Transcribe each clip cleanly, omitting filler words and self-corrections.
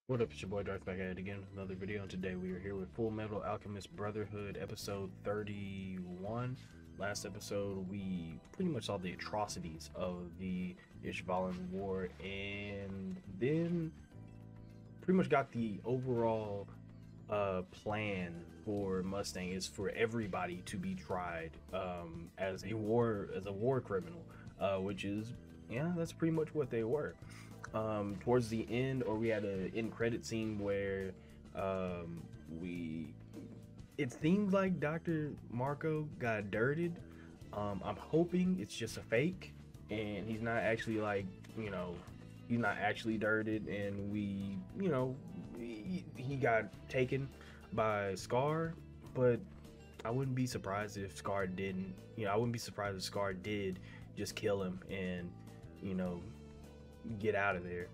What up, it's your boy Dvrth back at it again with another video, and today we are here with Fullmetal Alchemist Brotherhood episode 31. Last episode we pretty much saw the atrocities of the Ishvalan War, and then pretty much got the overall plan for Mustang is for everybody to be tried as a war criminal, which is, yeah, that's pretty much what they were. Towards the end, or we had an end credit scene where it seemed like Dr. Marco got dirted. I'm hoping it's just a fake and he's not actually, like, he's not actually dirted, and he got taken by Scar. But I wouldn't be surprised if Scar didn't. I wouldn't be surprised if Scar did just kill him and get out of there.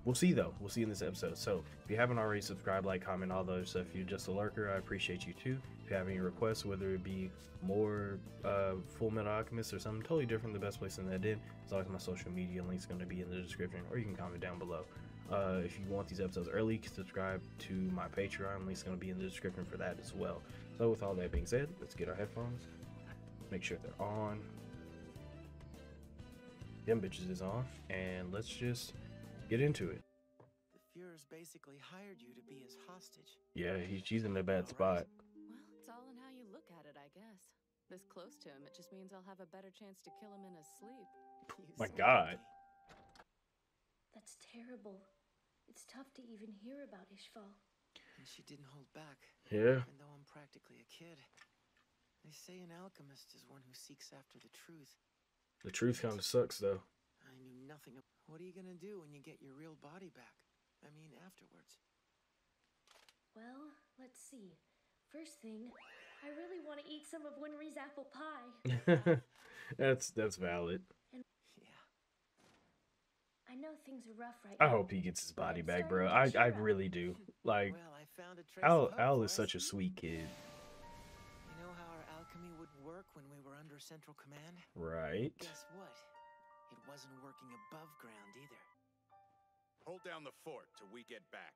We'll see though. We'll see in this episode. So if you haven't already, subscribe, like, comment, all those stuff. If you're just a lurker, I appreciate you too. If you have any requests, whether it be more Fullmetal Alchemist or something totally different, the best place in that is always my social media. Link's going to be in the description, or you can comment down below. If you want these episodes early, subscribe to my Patreon. Link's going to be in the description for that as well. So with all that being said, let's get our headphones, make sure they're on. Them bitches is on, and let's just get into it. The Fuhrer's basically hired you to be his hostage. Yeah, she's in a bad spot. Well, it's all in how you look at it, I guess. This close to him, it just means I'll have a better chance to kill him in his sleep. My God. That's terrible. It's tough to even hear about Ishval. And she didn't hold back. Yeah. Even though I'm practically a kid. They say an alchemist is one who seeks after the truth. The truth kind of sucks, though. I knew nothing of... What are you gonna do when you get your real body back? I mean, afterwards. Well, let's see. First thing, I really want to eat some of Winry's apple pie. that's valid. And Yeah. I know things are rough right I now. hope he gets his body back, bro. I really do. Like, Well, I found a trace of hope Al for is us. such a sweet kid. You know how our alchemy would work when we were under Central Command? Right. Guess what? It wasn't working above ground either. Hold down the fort till we get back.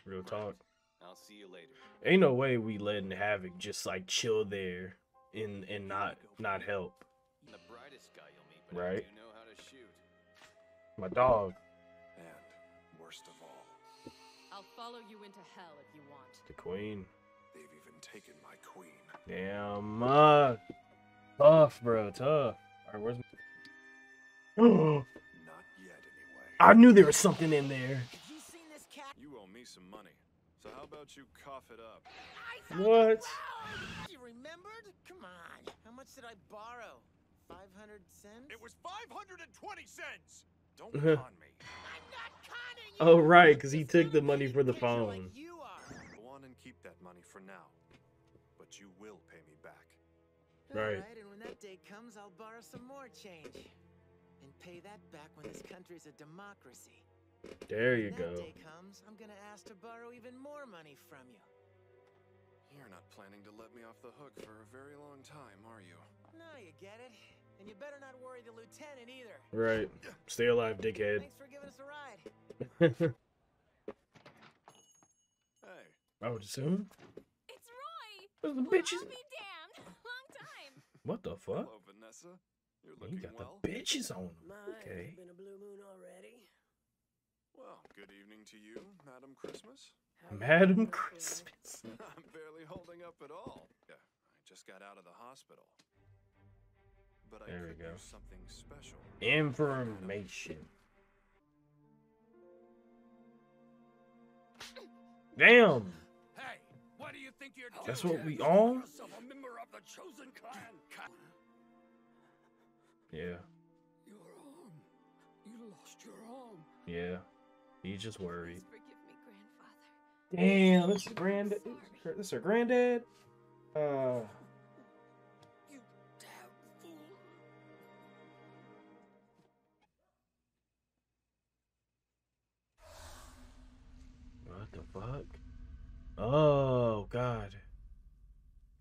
Real talk. I'll see you later. Ain't no way we letting Havoc just like chill there and not help. The brightest guy you'll meet, but Right. I do know how to shoot. My dog. And worst of all, I'll follow you into hell if you want. The queen. they've even taken my queen. Damn. Tough, bro. Tough. Alright, where's my... Not yet, anyway. I knew there was something in there. Have you seen this cat? You owe me some money, so how about you cough it up? What? You remembered? Come on. How much did I borrow? 500 cents? It was 520 cents! Don't con me. I'm not conning you! Oh, right, because he It's took the not money a for the picture like phone. you are. Go on and keep that money for now, but you will pay me back. Right. Alright, and when that day comes, I'll borrow some more change. And pay that back when this country's a democracy. There you When go. that day comes, I'm gonna ask to borrow even more money from you. You're not planning to let me off the hook for a very long time, are you? No, you get it. And you better not worry the lieutenant either. Right. Stay alive, dickhead. Thanks for giving us a ride. Hey, I would assume. It's Roy! Those are the Well, bitches. I'll be damned. Long time. What the fuck? hello, Vanessa. You're He looking got well. the bitches on him. Okay. Been a blue moon already. Well, good evening to you, Madam Christmas. Madam Christmas. I'm barely holding up at all. Yeah, I just got out of the hospital. But I There we could go. use something special. Information. Damn. Hey, what do you think you're doing? That's what we on? Yourself a member of the chosen clan. Yeah. Your arm. You lost your arm. Yeah. He's just worried. Please forgive me, grandfather. Damn, this is granddad. This is her granddad. You damn fool. What the fuck? Oh God.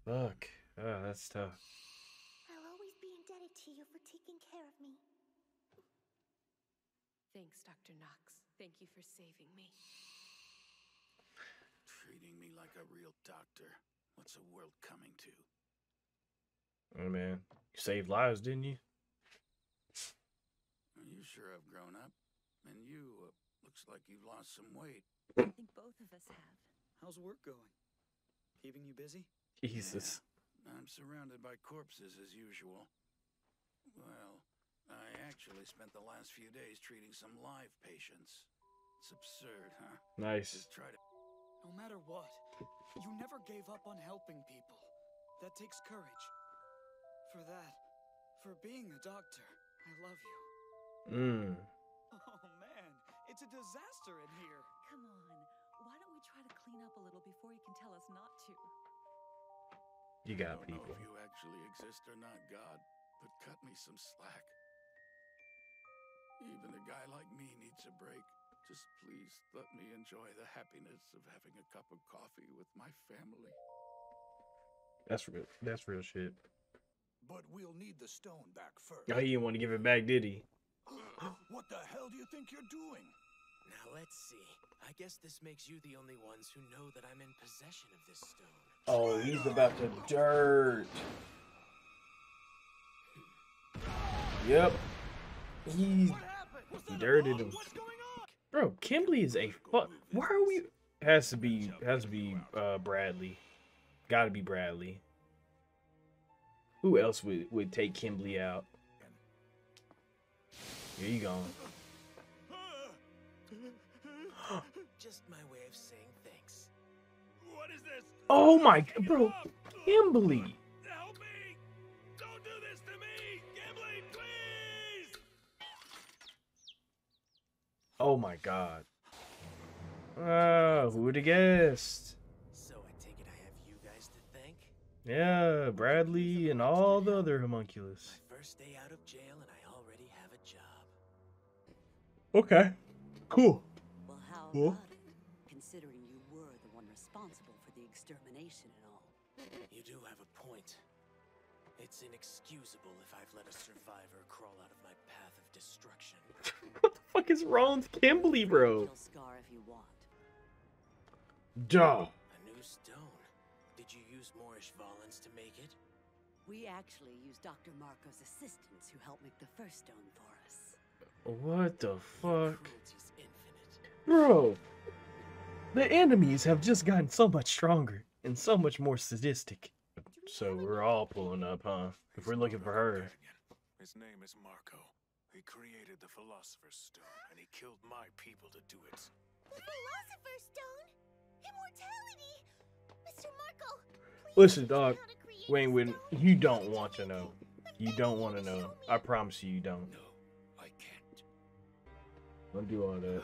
Fuck. Oh, that's tough. I'll always be indebted to you for taking care of me. Thanks, Dr. Knox. Thank you for saving me. Treating me like a real doctor. What's the world coming to? Oh man, you saved lives, didn't you? You sure have grown up. And you, looks like you've lost some weight. I think both of us have. How's work going? Keeping you busy? Jesus. Yeah, I'm surrounded by corpses as usual. Well, I actually spent the last few days treating some live patients. It's absurd, huh? Nice. Just try to... No matter what, you never gave up on helping people. That takes courage. For being a doctor, I love you. Oh man, it's a disaster in here. Come on, why don't we try to clean up a little before you can tell us not to? You got I don't people. know if you actually exist or not, God, but cut me some slack. Even a guy like me needs a break. Just please let me enjoy the happiness of having a cup of coffee with my family. That's real. That's real shit. But we'll need the stone back first. Oh, he didn't want to give it back, did he? What the hell do you think you're doing? Now let's see. I guess this makes you the only ones who know that I'm in possession of this stone. Oh, he's about to dirt. Yep. He dirted him. Bro, Kimberly is a fuck. Why are we? Has to be Bradley. Gotta be Bradley. Who else would take Kimberly out? Here you go. Just my way of saying thanks. What is this? Oh my, bro, Kimberly. Help me! Don't do this to me! Gimli, please! Oh my God. Who would have guessed? So I take it I have you guys to thank? Yeah, Bradley and all the other homunculus. My first day out of jail and I already have a job. Okay, cool. Well, how Cool. about it? Considering you were the one responsible for the extermination and all. You do have a point. It's inexcusable if I've let a survivor crawl out of my path of destruction. What the fuck is wrong with Kimberly, bro? Kill Scar if you want. Duh. A new stone. Did you use Moorish Valens to make it? We actually used Dr. Marco's assistants who helped make the first stone for us. What the fuck? Cruelty's infinite. Bro, the enemies have just gotten so much stronger and so much more sadistic. So we're all pulling up, huh? If we're looking for her. His name is Marco. He created the Philosopher's Stone, and he killed my people to do it. The Philosopher's Stone? Immortality! Mr. Marco, please Listen, tell me dog. how to create Wayne, the when stone. you don't want to know. You don't want to know. I promise you, you don't. No, I can't. Don't do all that.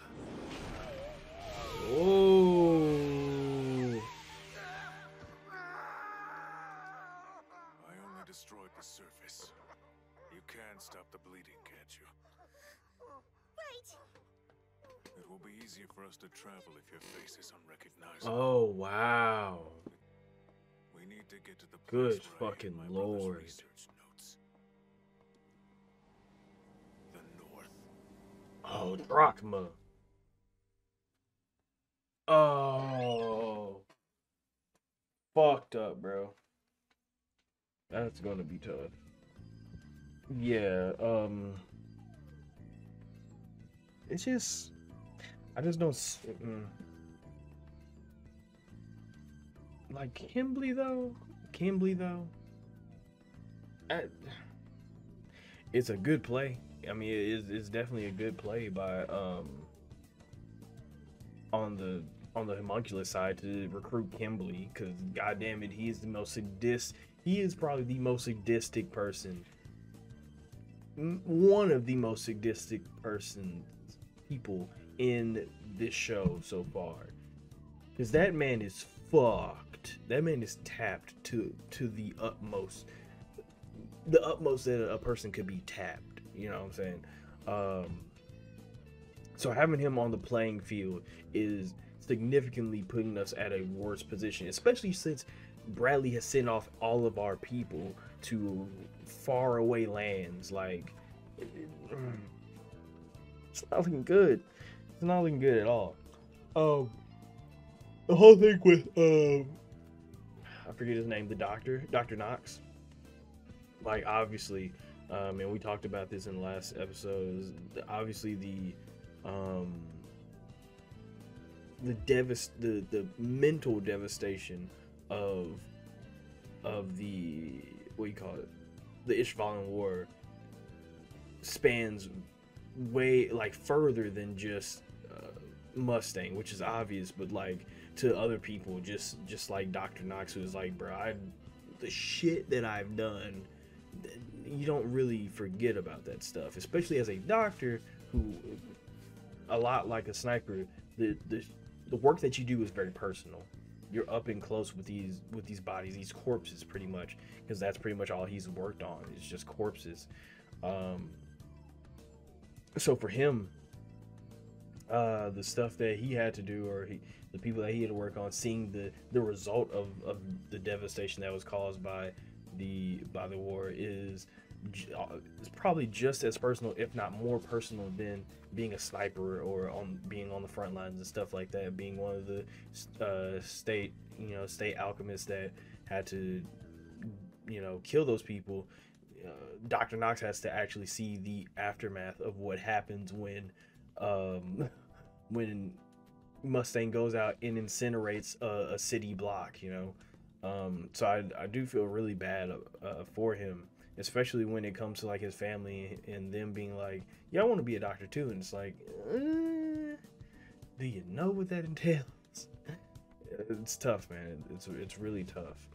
Oh. I only destroyed the surface. You can stop the bleeding, can't you? Right. It will be easier for us to travel if your face is unrecognizable. Oh, wow. We need to get to the Good place where I hid fucking my brother's lord. research notes. The North. Oh, Drachma. Oh. Fucked up, bro. That's gonna be tough. Yeah, it's just, I just don't, like Kimberly though, it's a good play. I mean, it's definitely a good play by, on the homunculus side to recruit Kimberly, because goddamn it, he is probably the most sadistic person, one of the most sadistic people in this show so far, because that man is fucked. That man is tapped to the utmost that a person could be tapped, you know what I'm saying? So having him on the playing field is significantly putting us at a worse position, especially since Bradley has sent off all of our people to far away lands. Like, It's not looking good. It's not looking good at all. The whole thing with I forget his name, the doctor, Dr. Knox. Like, obviously, and we talked about this in the last episode, is obviously the mental devastation of the, what you call it, the Ishvalan War spans way, like, further than just Mustang, which is obvious, but like to other people, just like Dr. Knox, who's like, bro, the shit that I've done, you don't really forget about that stuff, especially as a doctor who, a lot like a sniper, the work that you do is very personal. You're up and close with these bodies, these corpses, pretty much, because that's pretty much all he's worked on. It's just corpses. So for him, the stuff that he had to do, or the people that he had to work on, seeing the result of the devastation that was caused by the war is probably just as personal, if not more personal, than being a sniper or being on the front lines and stuff like that. Being one of the state alchemists that had to kill those people. Dr. Knox has to actually see the aftermath of what happens when Mustang goes out and incinerates a city block, so I do feel really bad for him, especially when it comes to like his family and them being like, yeah, I want to be a doctor too, and it's like, do you know what that entails? It's tough, man. It's really tough.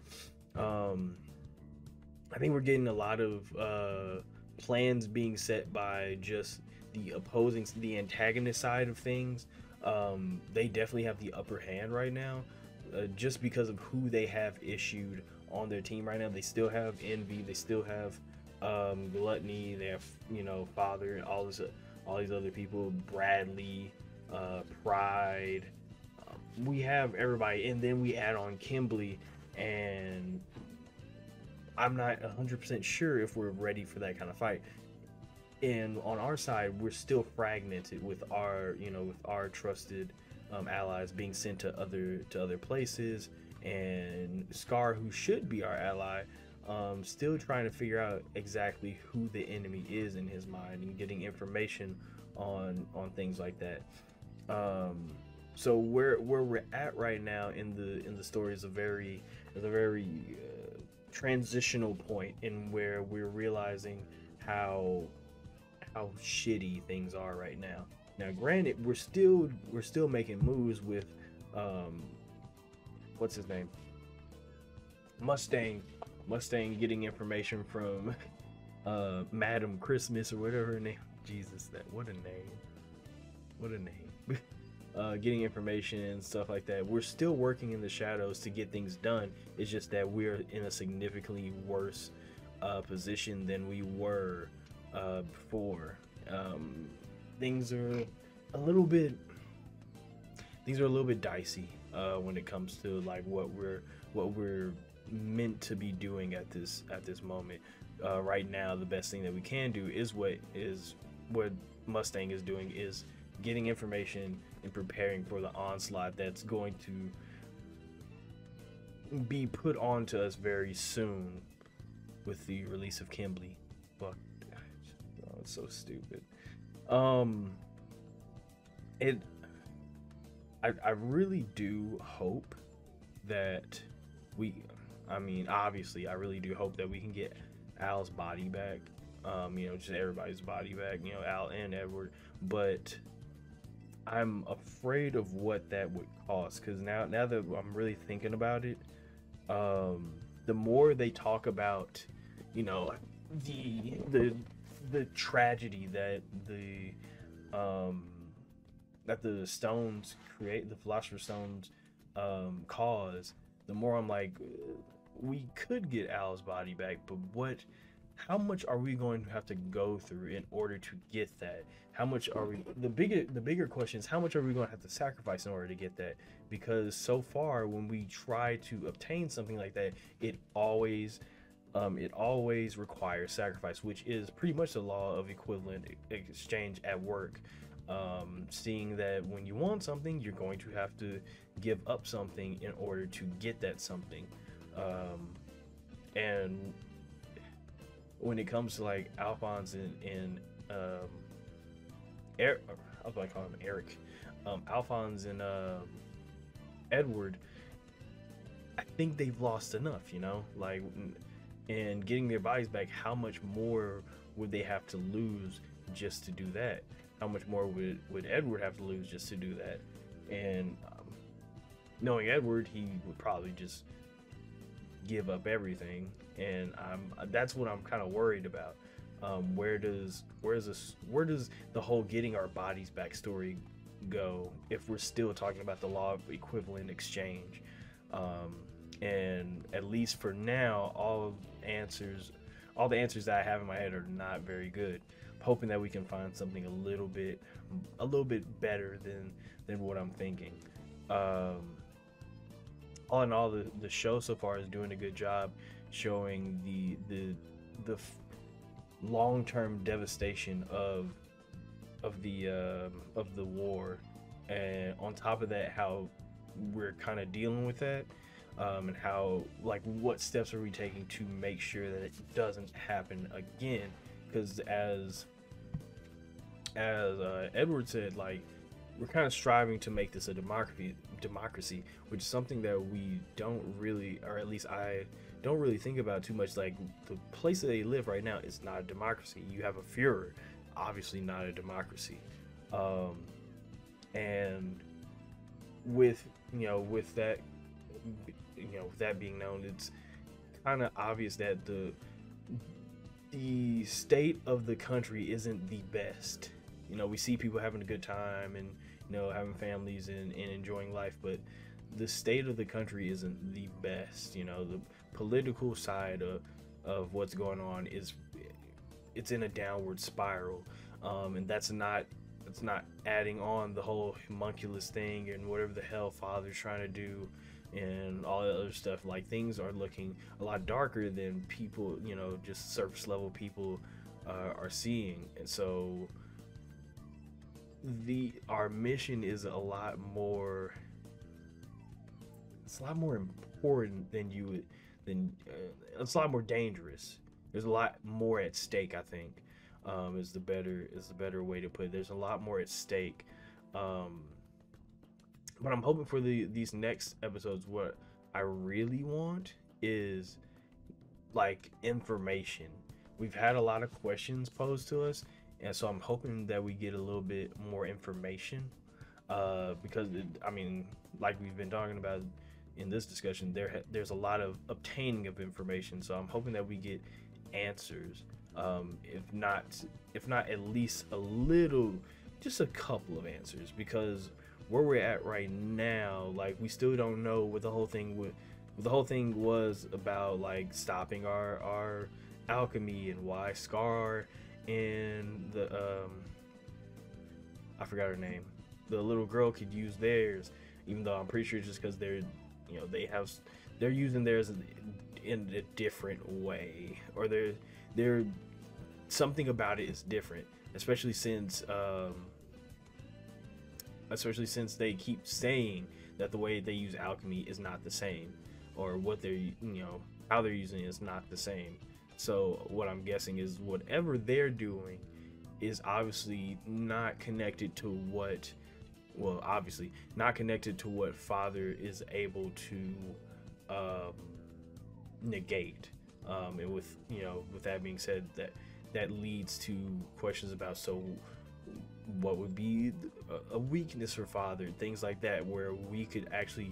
I think we're getting a lot of plans being set by just the antagonist side of things. They definitely have the upper hand right now, just because of who they have issued on their team right now. They still have Envy, they still have Gluttony, they have Father, and all these other people, Bradley, Pride. We have everybody, and then we add on Kimberly, and I'm not 100% sure if we're ready for that kind of fight. And on our side, we're still fragmented with our trusted allies being sent to other places, and Scar, who should be our ally, still trying to figure out exactly who the enemy is in his mind and getting information on things like that. So where we're at right now in the story is a very transitional point in where we're realizing how shitty things are right now. Now, granted, we're still making moves with what's his name, Mustang getting information from Madam Christmas or whatever her name. Jesus, what a name. Getting information and stuff like that. We're still working in the shadows to get things done. It's just that we're in a significantly worse position than we were before. Things are a little bit dicey when it comes to like what we're meant to be doing at this moment. Right now, the best thing that we can do is what Mustang is doing, is getting information and preparing for the onslaught that's going to be put onto us very soon with the release of Kimberly. Fuck, oh, it's so stupid. I really do hope that obviously I really do hope that we can get Al's body back, just everybody's body back, Al and Edward, but I'm afraid of what that would cost, because now that I'm really thinking about it, the more they talk about, the tragedy that the stones create, the Philosopher's Stones cause, the more I'm like, we could get Al's body back, but how much are we going to have to go through in order to get that? How much are we? The bigger question is, how much are we going to have to sacrifice in order to get that? Because so far, when we try to obtain something like that, it always requires sacrifice, which is pretty much the law of equivalent exchange at work. Seeing that when you want something, you're going to have to give up something in order to get that something. And when it comes to like Alphonse and Eric, I was going to call him Eric, Alphonse and Edward, I think they've lost enough, you know, like, and getting their bodies back. How much more would they have to lose just to do that? How much more would Edward have to lose just to do that? And knowing Edward, he would probably just give up everything, and that's what I'm kind of worried about. Where does the whole getting our bodies back story go if we're still talking about the law of equivalent exchange? And at least for now, all the answers that I have in my head are not very good. I'm hoping that we can find something a little bit better than what I'm thinking. All in all, the show so far is doing a good job showing the long-term devastation of the war, and on top of that, how we're kind of dealing with that, and how, like, what steps are we taking to make sure that it doesn't happen again? Because as Edward said, like, we're kind of striving to make this a democracy, which is something that we don't really, or at least I don't really think about too much. Like, the place that they live right now is not a democracy. You have a Führer, obviously not a democracy. And with that, that being known, it's kind of obvious that the state of the country isn't the best. We see people having a good time and having families and enjoying life, but the state of the country isn't the best. The political side of what's going on it's in a downward spiral, and it's not adding on the whole homunculus thing and whatever the hell Father's trying to do and all that other stuff. Like, things are looking a lot darker than people, just surface level people are seeing. And so our mission is a lot more important than it's a lot more dangerous. There's a lot more at stake, I think, is the better way to put it. There's a lot more at stake, but I'm hoping for these next episodes, what I really want is, like, information. We've had a lot of questions posed to us, and so I'm hoping that we get a little bit more information, because like we've been talking about in this discussion, there's a lot of obtaining of information. So I'm hoping that we get answers, if not at least a little, just a couple of answers, because where we're at right now, like, we still don't know what the whole thing was about, like, stopping our alchemy, and why Scar and the I forgot her name, the little girl, could use theirs, even though I'm pretty sure just because they're using theirs in a different way, or they're something about it is different, especially since they keep saying that the way they use alchemy is not the same, or what they're how they're using it is not the same. So what I'm guessing is whatever they're doing is obviously not connected to what Father is able to negate. And with that being said, that leads to questions about, so what would be a weakness for Father, things like that, where we could actually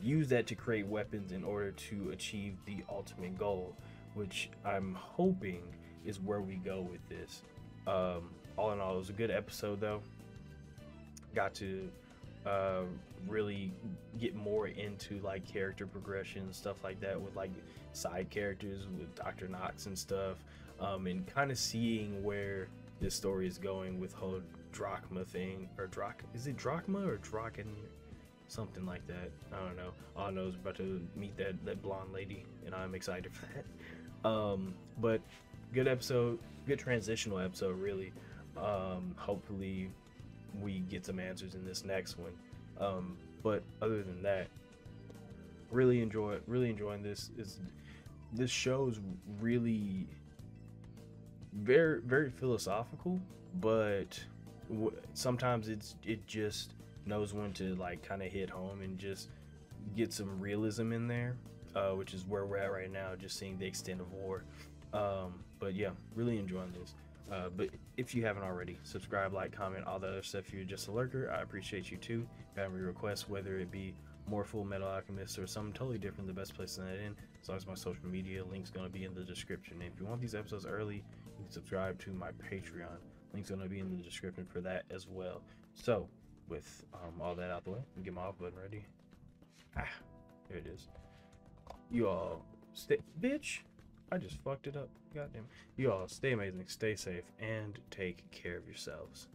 use that to create weapons in order to achieve the ultimate goal, which I'm hoping is where we go with this. All in all, it was a good episode, though. Got to really get more into, like, character progression and stuff like that, with, like, side characters with Dr. Knox and stuff, and kind of seeing where this story is going with whole drachma thing, or is it drachma or draken, something like that, I don't know. All I know is about to meet that blonde lady, and I'm excited for that. But good episode, good transitional episode, really. Hopefully we get some answers in this next one. But other than that, really enjoying this. This show's really very philosophical, but sometimes it just knows when to like kind of hit home and just get some realism in there, which is where we're at right now, just seeing the extent of war. But yeah, really enjoying this. But if you haven't already, subscribe, like, comment, all the other stuff. If you're just a lurker, I appreciate you too. If you have any requests, whether it be more Fullmetal Alchemist or something totally different, the best place to send that in, as long as my social media link's gonna be in the description. And if you want these episodes early, you can subscribe to my Patreon. Link's gonna be in the description for that as well. So with all that out the way, get my off button ready. There it is. You all stay, bitch. I just fucked it up. Goddamn. You all stay amazing, stay safe, and take care of yourselves.